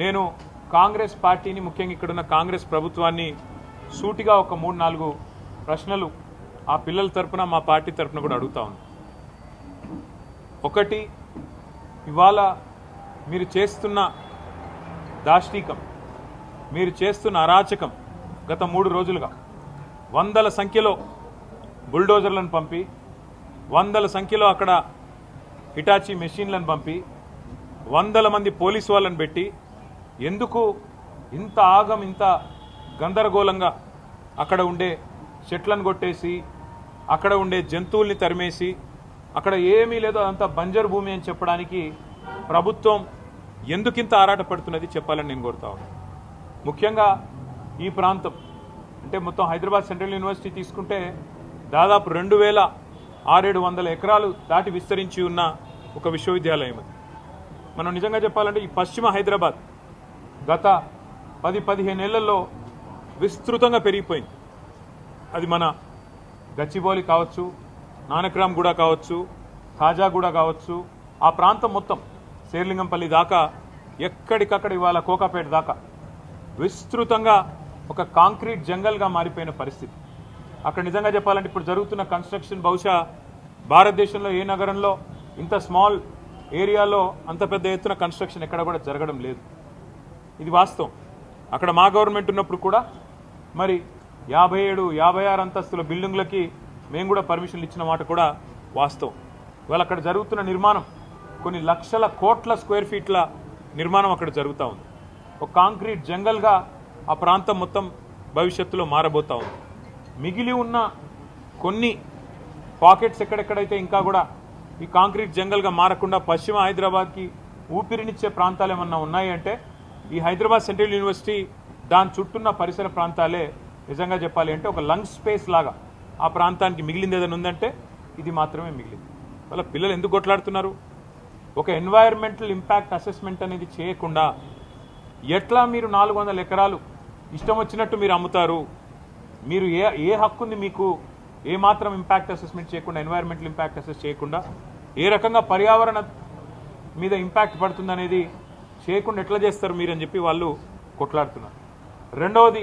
నేను కాంగ్రెస్ పార్టీని ముఖ్యంగా ఇక్కడున్న కాంగ్రెస్ ప్రభుత్వాన్ని సూటిగా ఒక 3-4 ప్రశ్నలు ఆ పిల్లల తరపున మా పార్టీ తరపున కూడా అడుగుతా ఉన్నాను. ఒకటి, ఇవాళ మీరు చేస్తున్న దాష్టీకం, మీరు చేస్తున్న అరాచకం గత 3 రోజులుగా వందల సంఖ్యలో బుల్డోజర్లను పంపి, వందల సంఖ్యలో అక్కడ హిటాచీ మెషిన్లను పంపి, వందల మంది పోలీసు వాళ్ళని పెట్టి ఎందుకు ఇంత ఆగం, ఇంత గందరగోళంగా అక్కడ ఉండే చెట్లను కొట్టేసి, అక్కడ ఉండే జంతువుల్ని తరిమేసి, అక్కడ ఏమీ లేదో అదంతా బంజరు భూమి అని చెప్పడానికి ప్రభుత్వం ఎందుకింత ఆరాటపడుతున్నది చెప్పాలని నేను కోరుతా ఉన్నాను. ముఖ్యంగా ఈ ప్రాంతం అంటే మొత్తం హైదరాబాద్ సెంట్రల్ యూనివర్సిటీ తీసుకుంటే దాదాపు 2600 ఎకరాలు దాటి విస్తరించి ఉన్న ఒక విశ్వవిద్యాలయం అది. మనం నిజంగా చెప్పాలంటే ఈ పశ్చిమ హైదరాబాద్ గత 10-15 ఏళ్లలో విస్తృతంగా పెరిగిపోయింది. అది మన గచ్చిబౌలి కావచ్చు, నానక్రామ్గూడ కావచ్చు, ఖాజాగూడ కావచ్చు, ఆ ప్రాంతం మొత్తం శేర్లింగంపల్లి దాకా ఎక్కడికక్కడ ఇవాళ కోకాపేట దాకా విస్తృతంగా ఒక కాంక్రీట్ జంగల్గా మారిపోయిన పరిస్థితి. అక్కడ నిజంగా చెప్పాలంటే ఇప్పుడు జరుగుతున్న కన్స్ట్రక్షన్ బహుశా భారతదేశంలో ఏ నగరంలో ఇంత స్మాల్ ఏరియాలో అంత పెద్ద ఎత్తున కన్స్ట్రక్షన్ ఎక్కడ కూడా జరగడం లేదు. ఇది వాస్తవం. అక్కడ మా గవర్నమెంట్ ఉన్నప్పుడు కూడా మరి 57-56 అంతస్తుల బిల్డింగ్లకి మేము కూడా పర్మిషన్లు ఇచ్చిన మాట కూడా వాస్తవం. ఇవాళ అక్కడ జరుగుతున్న నిర్మాణం కొన్ని లక్షల కోట్ల స్క్వేర్ ఫీట్ల నిర్మాణం అక్కడ జరుగుతూ ఉంది. ఒక కాంక్రీట్ జంగల్గా ఆ ప్రాంతం మొత్తం భవిష్యత్తులో మారబోతూ ఉంది. మిగిలి ఉన్న కొన్ని పాకెట్స్ ఎక్కడెక్కడైతే ఇంకా కూడా ఈ కాంక్రీట్ జంగల్గా మారకుండా పశ్చిమ హైదరాబాద్కి ఊపిరినిచ్చే ప్రాంతాలు ఏమన్నా ఉన్నాయి అంటే ఈ హైదరాబాద్ సెంట్రల్ యూనివర్సిటీ దాని చుట్టూన్న పరిసర ప్రాంతాలే నిజంగా చెప్పాలి అంటే ఒక లంగ్ స్పేస్ లాగా ఆ ప్రాంతానికి మిగిలింది ఏదైనా ఉందంటే ఇది మాత్రమే మిగిలింది. వాళ్ళ పిల్లలు ఎందుకు కొట్లాడుతున్నారు? ఒక ఎన్వైరన్మెంటల్ ఇంపాక్ట్ అసెస్మెంట్ అనేది చేయకుండా ఎట్లా మీరు 400 ఎకరాలు ఇష్టం వచ్చినట్టు మీరు అమ్ముతారు? మీరు ఏ హక్కు ఉంది మీకు? ఏ మాత్రం ఇంపాక్ట్ అసెస్మెంట్ చేయకుండా, ఎన్వైరన్మెంటల్ ఇంపాక్ట్ అసెస్ చేయకుండా, ఏ రకంగా పర్యావరణ మీద ఇంపాక్ట్ పడుతుంది అనేది చేయకుండా ఎట్లా చేస్తారు మీరు అని చెప్పి వాళ్ళు కొట్లాడుతున్నారు. రెండవది,